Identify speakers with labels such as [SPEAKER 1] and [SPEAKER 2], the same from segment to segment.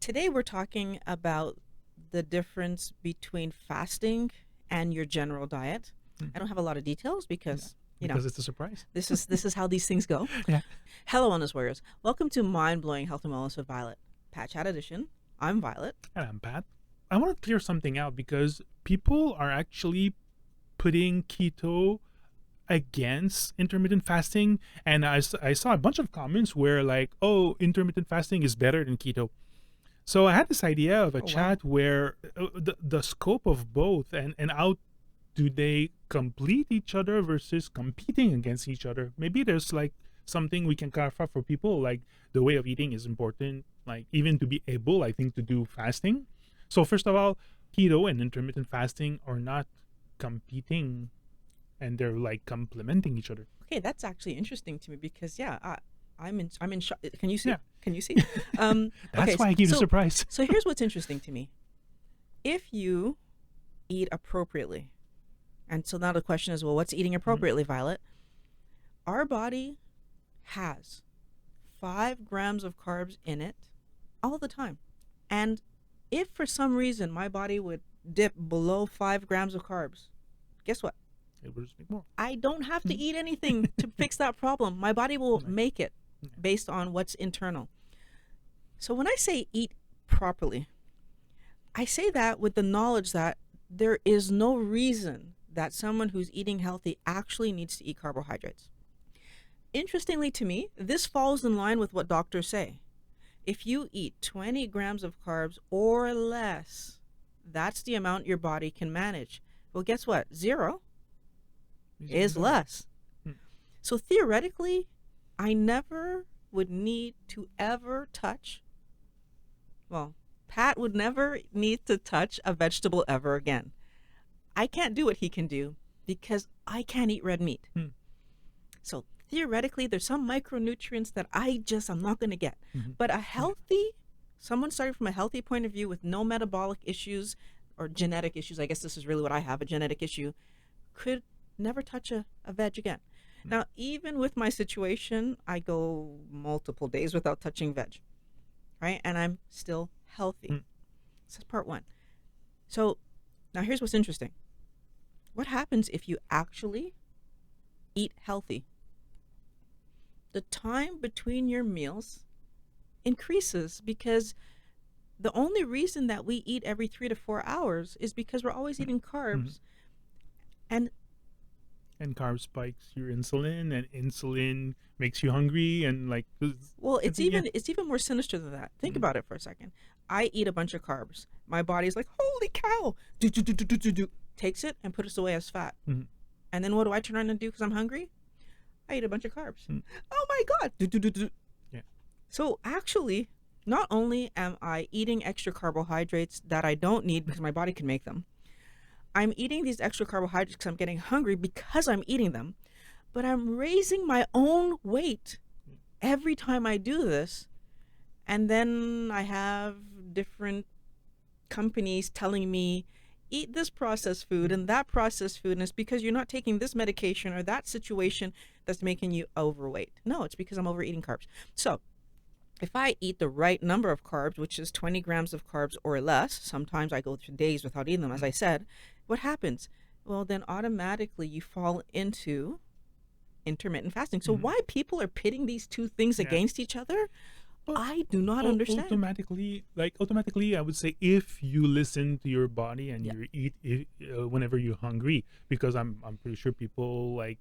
[SPEAKER 1] Today we're talking about the difference between fasting and your general diet. I don't have a lot of details because
[SPEAKER 2] Because it's a surprise.
[SPEAKER 1] this is how these things go.
[SPEAKER 2] Yeah.
[SPEAKER 1] Hello, Wellness Warriors. Welcome to Mind Blowing Health and Wellness with Violet. Pat Chat Edition. I'm Violet.
[SPEAKER 2] And I'm Pat. I want to clear something out because people are actually putting keto against intermittent fasting. And I saw a bunch of comments where, like, oh, intermittent fasting is better than keto. So I had this idea of a
[SPEAKER 1] Oh, wow.
[SPEAKER 2] chat where the scope of both and how do they complete each other versus competing against each other. Maybe there's like something we can clarify for people, like the way of eating is important, like even to be able, I think, to do fasting. So first of all, keto and intermittent fasting are not competing, and they're like complementing each other.
[SPEAKER 1] Okay, that's actually interesting to me because I'm in shock. Can you see?
[SPEAKER 2] Yeah.
[SPEAKER 1] Can you see?
[SPEAKER 2] That's why I keep it a surprise.
[SPEAKER 1] So here's what's interesting to me. If you eat appropriately, and so now the question is, well, what's eating appropriately, Violet? Our body has 5 grams of carbs in it all the time. And if for some reason my body would dip below 5 grams of carbs, guess what?
[SPEAKER 2] It will just make more.
[SPEAKER 1] I don't have to eat anything to fix that problem. My body will
[SPEAKER 2] Right.
[SPEAKER 1] make it based on what's internal. So when I say eat properly, I say that with the knowledge that there is no reason that someone who's eating healthy actually needs to eat carbohydrates. Interestingly to me, this falls in line with what doctors say. If you eat 20 grams of carbs or less, that's the amount your body can manage. Well, guess what? 0 is less. So theoretically, I never would need to ever touch, well, Pat would never need to touch a vegetable ever again. I can't do what he can do because I can't eat red meat. So theoretically, there's some micronutrients that I'm not going to get. But someone starting from a healthy point of view with no metabolic issues or genetic issues, I guess this is really what I have, a genetic issue, could never touch a veg again. Now, even with my situation, I go multiple days without touching veg, right? And I'm still healthy. So that's part one. So now here's what's interesting. What happens if you actually eat healthy? The time between your meals increases because the only reason that we eat every 3 to 4 hours is because we're always eating carbs.
[SPEAKER 2] And carb spikes your insulin, and insulin makes you hungry, and like,
[SPEAKER 1] Well, it's even more sinister than that. Think about it for a second. I eat a bunch of carbs. My body's like, holy cow! Do. Takes it and puts it away as fat. And then what do I turn around and do because I'm hungry? I eat a bunch of carbs. Oh my God! Do.
[SPEAKER 2] Yeah.
[SPEAKER 1] So actually, not only am I eating extra carbohydrates that I don't need because my body can make them, I'm eating these extra carbohydrates because I'm getting hungry because I'm eating them, but I'm raising my own weight every time I do this. And then I have different companies telling me, eat this processed food and that processed food, and it's because you're not taking this medication or that situation that's making you overweight. No, it's because I'm overeating carbs. So if I eat the right number of carbs, which is 20 grams of carbs or less, sometimes I go through days without eating them, as I said, what happens? Well, then automatically you fall into intermittent fasting. So why people are pitting these two things against each other,
[SPEAKER 2] Well,
[SPEAKER 1] I do not understand.
[SPEAKER 2] Automatically, I would say if you listen to your body and you eat whenever you're hungry, because I'm pretty sure people like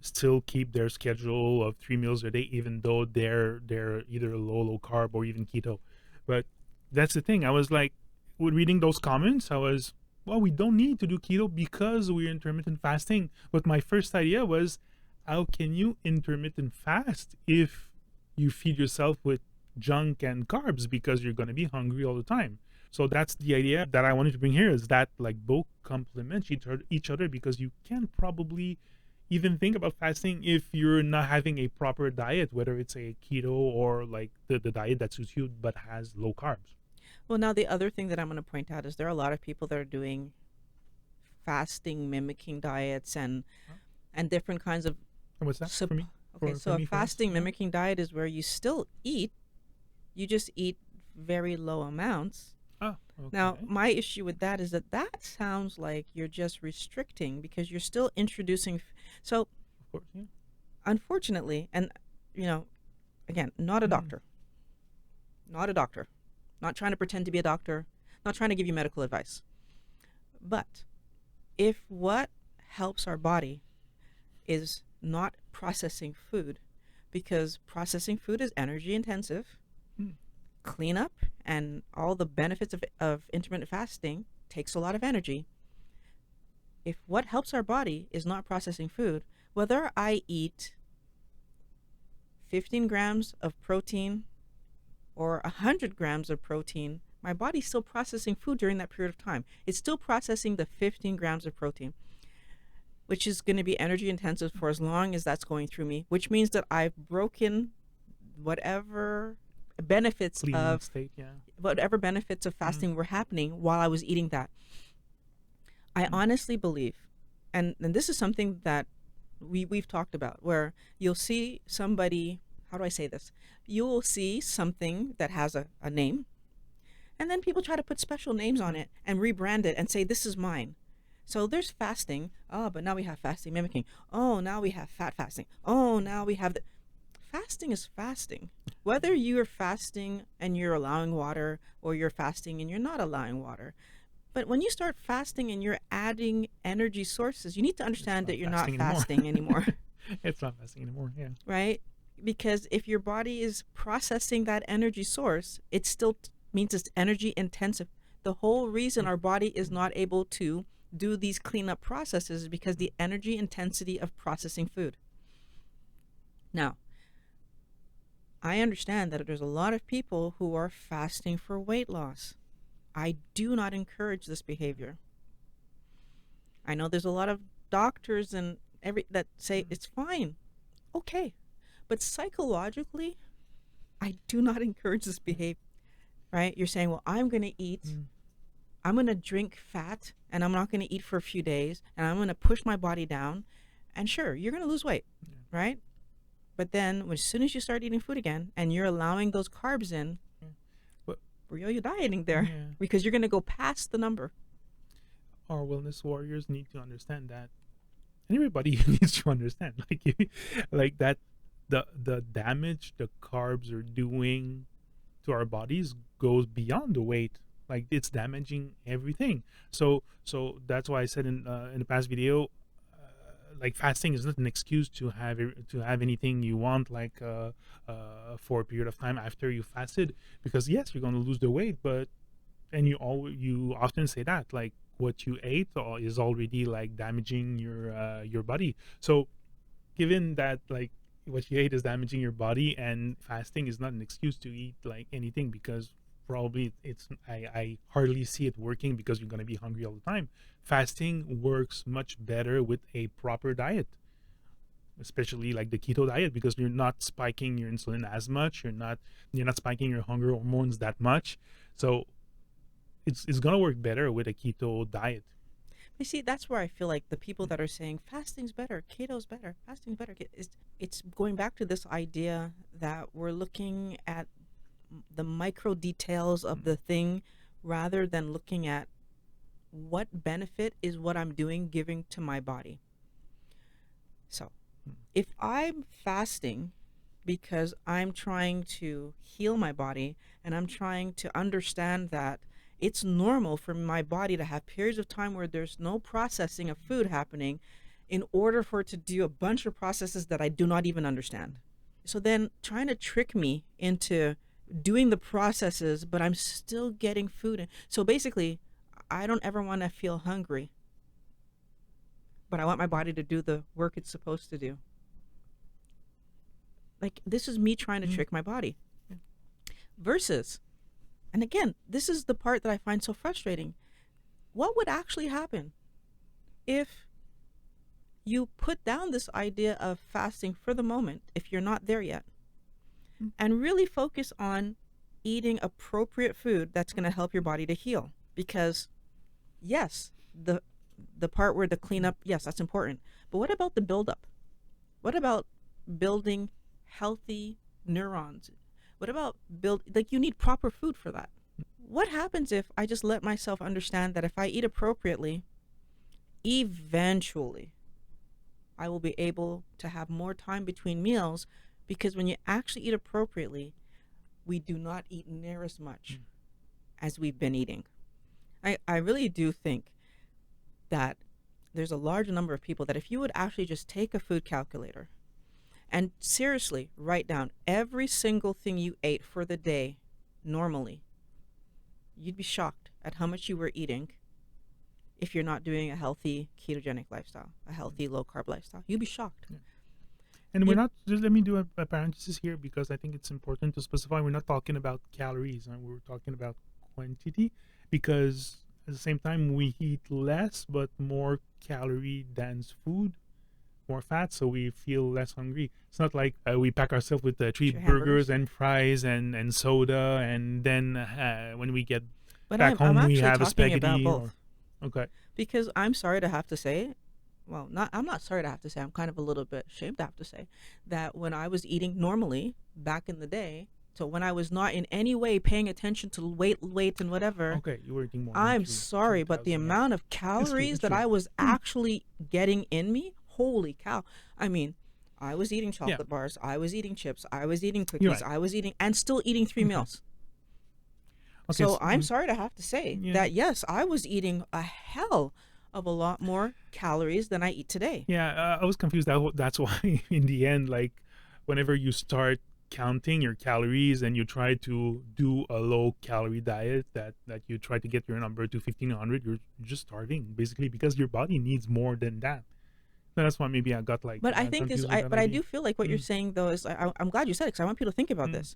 [SPEAKER 2] still keep their schedule of 3 meals a day, even though they're either low carb or even keto. But that's the thing. I was like, when reading those comments, I was, well, we don't need to do keto because we're intermittent fasting. But my first idea was, how can you intermittent fast if you feed yourself with junk and carbs because you're going to be hungry all the time? So that's the idea that I wanted to bring here, is that like both complement each other, because you can probably even think about fasting if you're not having a proper diet, whether it's a keto or like the diet that suits you but has low carbs.
[SPEAKER 1] Well, now the other thing that I'm going to point out is there are a lot of people that are doing fasting mimicking diets and different kinds of
[SPEAKER 2] And what's that for me?
[SPEAKER 1] Okay,
[SPEAKER 2] For
[SPEAKER 1] so a
[SPEAKER 2] me, for us?
[SPEAKER 1] fasting mimicking diet is where you still eat, you just eat very low amounts.
[SPEAKER 2] Oh,
[SPEAKER 1] Now,
[SPEAKER 2] okay.
[SPEAKER 1] my issue with that is that that sounds like you're just restricting because you're still introducing. So,
[SPEAKER 2] Of course, yeah.
[SPEAKER 1] unfortunately, and you know, again, not a
[SPEAKER 2] Mm.
[SPEAKER 1] doctor, not a doctor, not trying to pretend to be a doctor, not trying to give you medical advice. But if what helps our body is not processing food, because processing food is energy intensive,
[SPEAKER 2] Mm.
[SPEAKER 1] cleanup and all the benefits of intermittent fasting takes a lot of energy. If what helps our body is not processing food, whether I eat 15 grams of protein or 100 grams of protein, my body's still processing food during that period of time. It's still processing the 15 grams of protein, which is going to be energy intensive for as long as that's going through me, which means that I've broken whatever benefits
[SPEAKER 2] Clean
[SPEAKER 1] of
[SPEAKER 2] state, yeah. Mm.
[SPEAKER 1] fasting were happening while I was eating that. I
[SPEAKER 2] Mm.
[SPEAKER 1] honestly believe, and this is something that we've talked about, where you'll see somebody, how do I say this? You will see something that has a name, and then people try to put special names on
[SPEAKER 2] Mm.
[SPEAKER 1] it and rebrand it and say, this is mine. So there's fasting. Oh, but now we have fasting mimicking. Oh, now we have fat fasting. Oh, now we have the fasting is fasting. Whether you're fasting and you're allowing water or you're fasting and you're not allowing water. But when you start fasting and you're adding energy sources, you need to
[SPEAKER 2] It's
[SPEAKER 1] understand
[SPEAKER 2] not
[SPEAKER 1] that you're not
[SPEAKER 2] fasting anymore.
[SPEAKER 1] fasting anymore,
[SPEAKER 2] It's not fasting anymore, yeah.
[SPEAKER 1] right? Because if your body is processing that energy source, it still means it's energy intensive. The whole reason
[SPEAKER 2] Mm.
[SPEAKER 1] our body is
[SPEAKER 2] Mm.
[SPEAKER 1] not able to do these cleanup processes is because
[SPEAKER 2] Mm.
[SPEAKER 1] the energy intensity of processing food. Now, I understand that there's a lot of people who are fasting for weight loss. I do not encourage this behavior. I know there's a lot of doctors and every that say
[SPEAKER 2] Mm.
[SPEAKER 1] it's fine. Okay. But psychologically, I do not encourage this
[SPEAKER 2] Yeah.
[SPEAKER 1] behavior, right? You're saying, "Well,
[SPEAKER 2] Mm.
[SPEAKER 1] I'm going to drink fat and I'm not going to eat for a few days and I'm going to push my body down." And sure, you're going to lose weight,
[SPEAKER 2] Yeah.
[SPEAKER 1] right? But then as soon as you start eating food again and you're allowing those carbs in,
[SPEAKER 2] Yeah. But
[SPEAKER 1] you're dieting there
[SPEAKER 2] yeah,
[SPEAKER 1] because you're going to go past the number.
[SPEAKER 2] our wellness warriors need to understand that, and everybody needs to understand, like that, the damage the carbs are doing to our bodies goes beyond the weight. Like it's damaging everything. So that's why I said in the past video, like fasting is not an excuse to have anything you want, like for a period of time after you fasted, because yes, you're going to lose the weight, but and you often say that like what you ate is already like damaging your body. So given that like what you ate is damaging your body, and fasting is not an excuse to eat like anything, because probably it's I hardly see it working because you're going to be hungry all the time. Fasting works much better with a proper diet, especially like the keto diet, because you're not spiking your insulin as much, you're not spiking your hunger hormones that much. So it's going to work better with a keto diet.
[SPEAKER 1] You see, that's where I feel like the people that are saying fasting's better, keto's better, fasting's better, it's going back to this idea that we're looking at the micro details of the thing rather than looking at what benefit is what I'm doing giving to my body. So, if I'm fasting because I'm trying to heal my body and I'm trying to understand that it's normal for my body to have periods of time where there's no processing of food happening in order for it to do a bunch of processes that I do not even understand. So then trying to trick me into doing the processes, but I'm still getting food in. So basically, I don't ever want to feel hungry, but I want my body to do the work it's supposed to do. Like, this is me trying to
[SPEAKER 2] Mm.
[SPEAKER 1] trick my body. Versus, and again, this is the part that I find so frustrating. What would actually happen if you put down this idea of fasting for the moment, if you're not there yet, and really focus on eating appropriate food that's going to help your body to heal? Because yes, the part where the cleanup, yes, that's important. But what about the buildup? What about building healthy neurons? What about you need proper food for that. What happens if I just let myself understand that if I eat appropriately, eventually I will be able to have more time between meals, because when you actually eat appropriately, we do not eat near as much as we've been eating. I really do think that there's a large number of people that if you would actually just take a food calculator and seriously write down every single thing you ate for the day normally, you'd be shocked at how much you were eating if you're not doing a healthy ketogenic lifestyle, a healthy low carb lifestyle. You'd be shocked.
[SPEAKER 2] Yeah. And we're not, just let me do a parenthesis here, because I think it's important to specify we're not talking about calories, and we're talking about quantity, because at the same time we eat less but more calorie dense food, more fat, so we feel less hungry. It's not like we pack ourselves with 3 burgers and fries and soda, and then when we get back home we have a spaghetti. Okay.
[SPEAKER 1] Because I'm sorry to have to say, well, I'm not sorry to have to say, I'm kind of a little bit ashamed to have to say that when I was eating normally back in the day, so when I was not in any way paying attention to weight and whatever.
[SPEAKER 2] Okay, you were eating more.
[SPEAKER 1] I'm sorry, but the amount of calories that I was actually getting in me, holy cow. I mean, I was eating chocolate bars, I was eating chips, I was eating cookies, I was eating, and still eating 3 meals. Okay, so I'm sorry to have to say that, yes, I was eating a hell of a lot more calories than I eat today.
[SPEAKER 2] Yeah, I was confused. That's why in the end, like, whenever you start counting your calories and you try to do a low calorie diet, that you try to get your number to 1,500, you're just starving, basically, because your body needs more than that. So that's why maybe I got like.
[SPEAKER 1] But I think I do feel like what you're saying though is, I'm glad you said it, because I want people to think about this.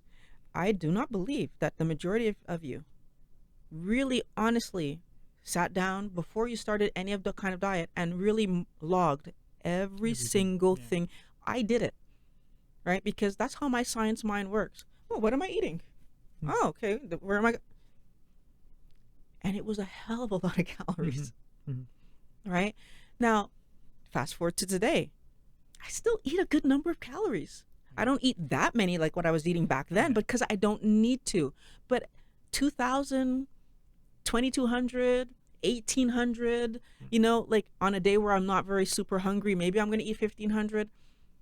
[SPEAKER 1] I do not believe that the majority of you really honestly sat down before you started any of the kind of diet and really logged every single thing. I did it, right? Because that's how my science mind works. Oh, what am I eating? Oh, okay. Where am I? And it was a hell of a lot of calories, right? Now, fast forward to today. I still eat a good number of calories. I don't eat that many like what I was eating back then, because I don't need to. But 2,000, 2,200, 1,800, you know, like on a day where I'm not very super hungry, maybe I'm going to eat 1,500.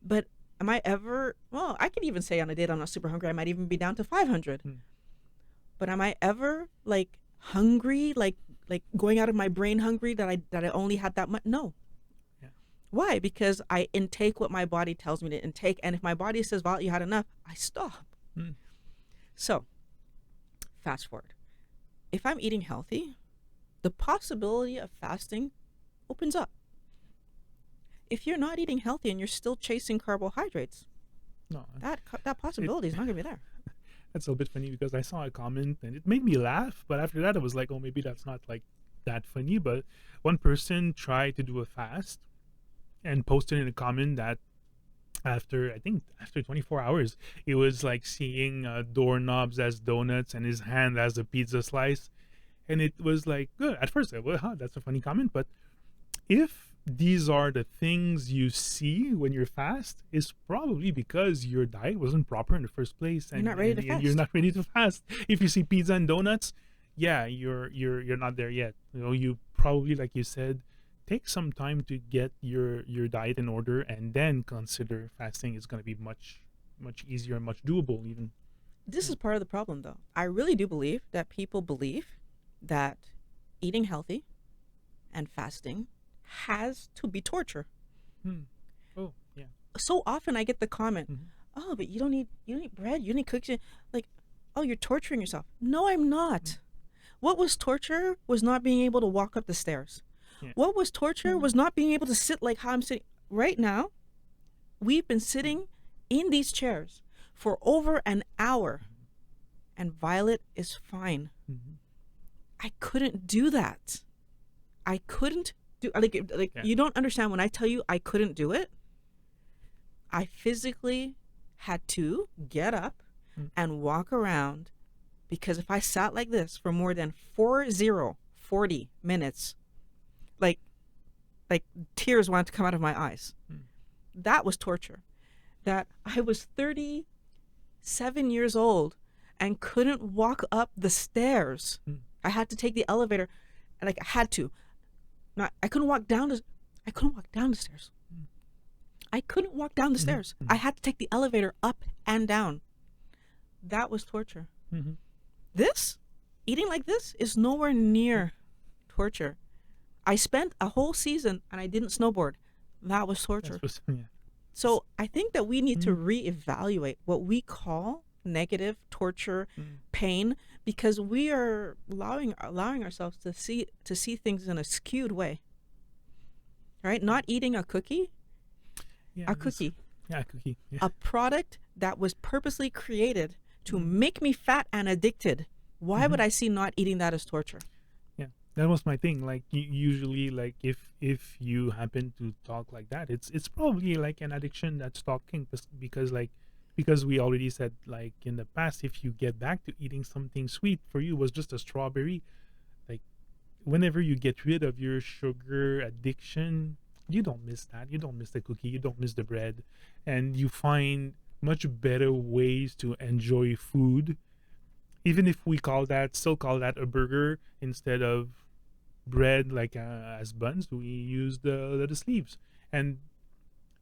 [SPEAKER 1] But am I ever, well, I could even say on a day that I'm not super hungry, I might even be down to 500. But am I ever like hungry, like going out of my brain hungry that I only had that much? No. Why? Because I intake what my body tells me to intake. And if my body says, Val, you had enough, I stop. So, fast forward. If I'm eating healthy, the possibility of fasting opens up. If you're not eating healthy and you're still chasing carbohydrates, that possibility is not going to be there.
[SPEAKER 2] That's a little bit funny, because I saw a comment and it made me laugh. But after that, I was like, oh, maybe that's not like that funny. But one person tried to do a fast and posted in a comment that after 24 hours, it was like seeing doorknobs as donuts and his hand as a pizza slice. And it was like, good. At first, I was, that's a funny comment. But if these are the things you see when you're fast, it's probably because your diet wasn't proper in the first place. And
[SPEAKER 1] you're not ready to fast.
[SPEAKER 2] You're not ready to fast. If you see pizza and donuts, you're not there yet. You know, you probably, like you said, take some time to get your diet in order, and then consider fasting. Is going to be much easier and much doable even.
[SPEAKER 1] This is part of the problem, though. I really do believe that people believe that eating healthy and fasting has to be torture.
[SPEAKER 2] Oh, yeah.
[SPEAKER 1] So often I get the comment, oh, but you don't eat bread, you don't eat cookies. Like, oh, you're torturing yourself. No, I'm not. What was torture was not being able to walk up the stairs. What was torture was not being able to sit like how I'm sitting right now. We've been sitting in these chairs for over an hour, and Violet is fine. I couldn't do that. I couldn't do you don't understand when I tell you I couldn't do it. I physically had to get up and walk around, because if I sat like this for more than 40 minutes, like tears wanted to come out of my eyes. That was torture. That I was 36 7 years old and couldn't walk up the stairs.
[SPEAKER 2] Mm.
[SPEAKER 1] I had to take the elevator, and like I had to. Not I couldn't walk down the I couldn't walk down the stairs.
[SPEAKER 2] Mm.
[SPEAKER 1] I couldn't walk down the stairs.
[SPEAKER 2] Mhm.
[SPEAKER 1] I had to take the elevator up and down. That was torture.
[SPEAKER 2] Mm-hmm.
[SPEAKER 1] This, eating like this, is nowhere near torture. I spent a whole season and I didn't snowboard. That was torture.
[SPEAKER 2] Yeah.
[SPEAKER 1] So I think that we need to
[SPEAKER 2] Mm.
[SPEAKER 1] reevaluate what we call negative torture,
[SPEAKER 2] Mm.
[SPEAKER 1] pain, because we are allowing ourselves to see things in a skewed way. Right? Not eating a cookie,
[SPEAKER 2] Yeah,
[SPEAKER 1] a
[SPEAKER 2] this-
[SPEAKER 1] cookie,
[SPEAKER 2] Yeah, cookie. Yeah.
[SPEAKER 1] a product that was purposely created to make me fat and addicted. Why would I see not eating that as torture?
[SPEAKER 2] Yeah, that was my thing. Like usually, like if you happen to talk like that, it's probably like an addiction that's talking because we already said like in the past, if you get back to eating something sweet for you was just a strawberry, like whenever you get rid of your sugar addiction, you don't miss that. You don't miss the cookie. You don't miss the bread, and you find much better ways to enjoy food. Even if we still call that a burger instead of bread, like as buns, we use the sleeves, and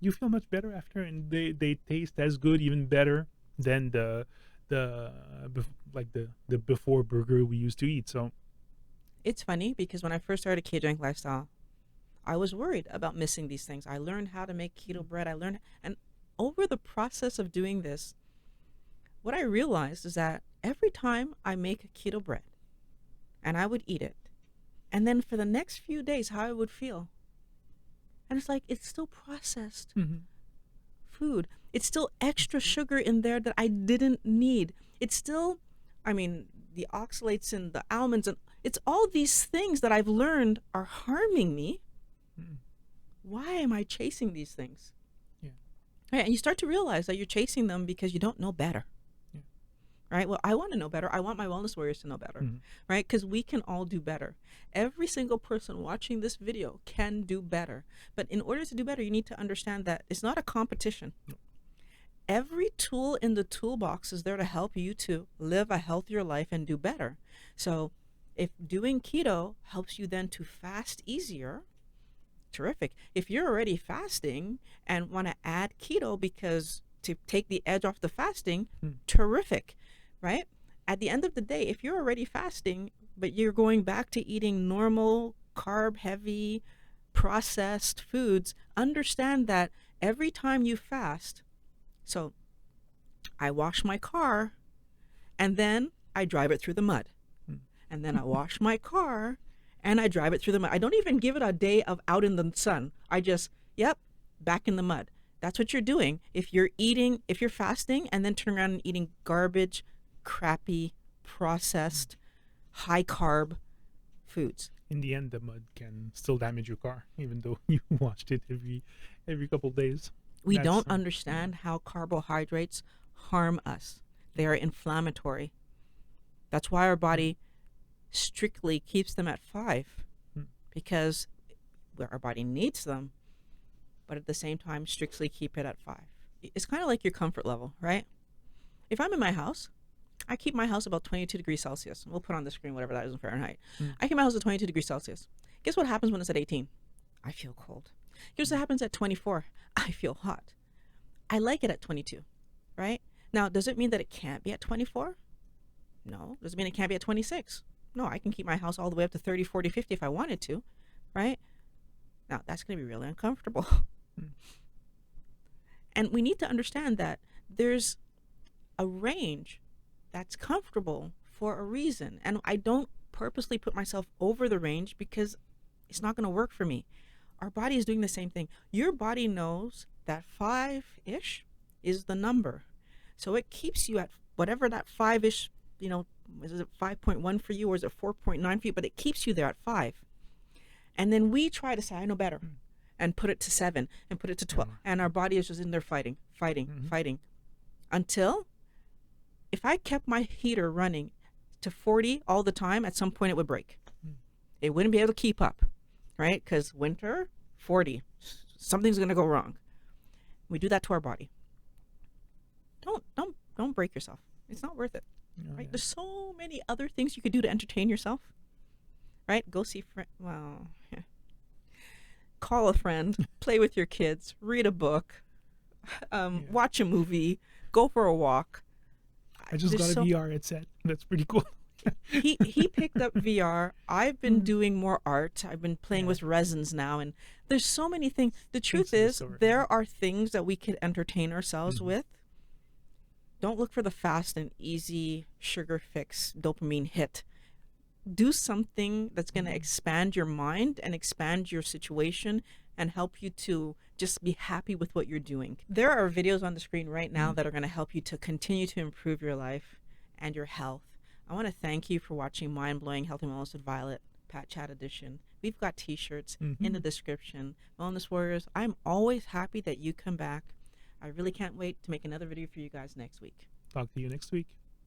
[SPEAKER 2] you feel much better after, and they taste as good, even better than the before burger we used to eat. So
[SPEAKER 1] It's funny because when I first started keto lifestyle, I was worried about missing these things. I learned how to make keto bread. And over the process of doing this, what I realized is that every time I make a keto bread and I would eat it, and then for the next few days, how I would feel. And it's like, it's still processed food. It's still extra sugar in there that I didn't need. It's still, the oxalates and the almonds, and it's all these things that I've learned are harming me.
[SPEAKER 2] Mm.
[SPEAKER 1] Why am I chasing these things?
[SPEAKER 2] Yeah.
[SPEAKER 1] Right, and you start to realize that you're chasing them because you don't know better.
[SPEAKER 2] Yeah.
[SPEAKER 1] Right? Well, I want to know better. I want my wellness warriors to know better.
[SPEAKER 2] Mhm.
[SPEAKER 1] Right? Because we can all do better. Every single person watching this video can do better. But in order to do better, you need to understand that it's not a competition. Every tool in the toolbox is there to help you to live a healthier life and do better. So if doing keto helps you then to fast easier, terrific. If you're already fasting and want to add keto because to take the edge off the fasting, terrific, right? At the end of the day, if you're already fasting, but you're going back to eating normal, carb-heavy, processed foods, understand that every time you fast, so I wash my car and then I drive it through the mud. And then I wash my car and I drive it through the mud. I don't even give it a day of out in the sun. I just, back in the mud. That's what you're doing. If you're fasting and then turn around and eating garbage, crappy, processed, high carb foods.
[SPEAKER 2] In the end, the mud can still damage your car, even though you washed it every couple days.
[SPEAKER 1] We
[SPEAKER 2] That's,
[SPEAKER 1] don't understand how carbohydrates harm us. They are inflammatory. That's why our body strictly keeps them at 5, because our body needs them, but at the same time strictly keep it at 5. It's kind of like your comfort level, right? If I'm in my house, I keep my house about 22 degrees Celsius. We'll put on the screen whatever that is in Fahrenheit. I keep my house at 22 degrees Celsius. Guess what happens when it's at 18? I feel cold. Guess what happens at 24? I feel hot. I like it at 22, right? Now, does it mean that it can't be at 24? No. Does it mean it can't be at 26? No, I can keep my house all the way up to 30, 40, 50 if I wanted to, right? Now, that's going to be really uncomfortable. And we need to understand that there's a range that's comfortable for a reason. And I don't purposely put myself over the range because it's not going to work for me. Our body is doing the same thing. Your body knows that 5-ish is the number. So it keeps you at whatever that 5-ish, is it 5.1 for you or is it 4.9 for you? But it keeps you there at 5. And then we try to say, I know better, and put it to 7 and put it to 12. And our body is just in there fighting, until if I kept my heater running to 40 all the time, at some point it would break. It wouldn't be able to keep up, right? Because winter, 40, something's going to go wrong. We do that to our body. Don't don't break yourself. It's not worth it.
[SPEAKER 2] Oh,
[SPEAKER 1] Right?
[SPEAKER 2] yeah.
[SPEAKER 1] There's so many other things you could do to entertain yourself. Right? Go see friend. Well, call a friend, play with your kids, read a book,
[SPEAKER 2] Yeah.
[SPEAKER 1] watch a movie, go for a walk.
[SPEAKER 2] I just got a VR headset. That's pretty cool.
[SPEAKER 1] He picked up VR. I've been doing more art. I've been playing
[SPEAKER 2] Yeah.
[SPEAKER 1] with resins now, and there's so many things. The truth
[SPEAKER 2] to
[SPEAKER 1] is,
[SPEAKER 2] discover,
[SPEAKER 1] there are things that we could entertain ourselves
[SPEAKER 2] Mhm.
[SPEAKER 1] with. Don't look for the fast and easy sugar fix dopamine hit. Do something that's going to expand your mind and expand your situation and help you to just be happy with what you're doing. There are videos on the screen right now that are going to help you to continue to improve your life and your health. I want to thank you for watching Mind Blowing Healthy Wellness with Violet, Pat Chat Edition. We've got t-shirts in the description. Wellness Warriors, I'm always happy that you come back. I really can't wait to make another video for you guys next week.
[SPEAKER 2] Talk to you next week.